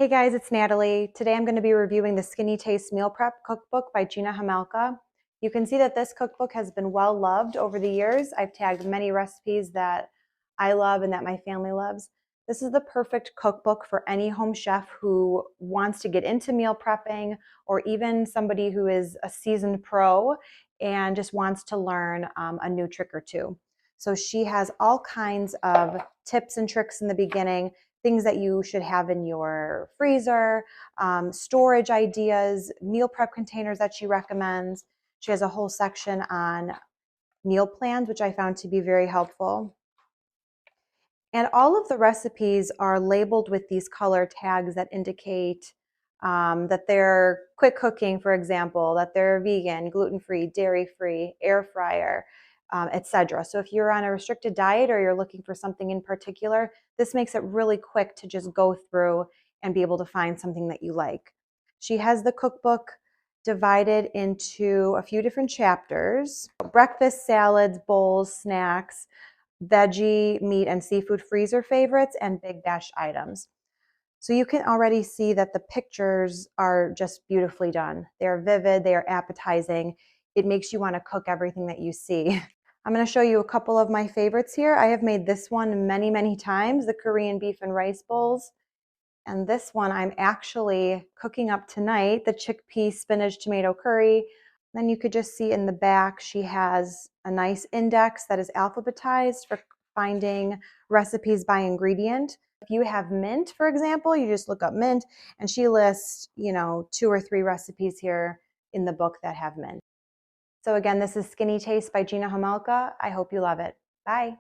Hey guys, it's Natalie. Today I'm going to be reviewing the Skinnytaste Meal Prep Cookbook by Gina Homolka. You can see that this cookbook has been well loved over the years. I've tagged many recipes that I love and that my family loves. This is the perfect cookbook for any home chef who wants to get into meal prepping, or even somebody who is a seasoned pro and just wants to learn a new trick or two. So she has all kinds of tips and tricks in the beginning, things that you should have in your freezer, storage ideas, meal prep containers that she recommends. She has a whole section on meal plans, which I found to be very helpful. And all of the recipes are labeled with these color tags that indicate that they're quick cooking, for example, that they're vegan, gluten-free, dairy-free, air fryer, etc. So if you're on a restricted diet or you're looking for something in particular, this makes it really quick to just go through and be able to find something that you like. She has the cookbook divided into a few different chapters: breakfast, salads, bowls, snacks, veggie, meat, and seafood freezer favorites, and big bash items. So you can already see that the pictures are just beautifully done. They're vivid, they are appetizing. It makes you want to cook everything that you see. I'm going to show you a couple of my favorites here. I have made this one many, many times, the Korean beef and rice bowls. And this one I'm actually cooking up tonight, the chickpea spinach tomato curry. Then you could just see in the back, she has a nice index that is alphabetized for finding recipes by ingredient. If you have mint, for example, you just look up mint, and she lists, 2 or 3 recipes here in the book that have mint. So again, this is Skinny Taste by Gina Homolka. I hope you love it. Bye.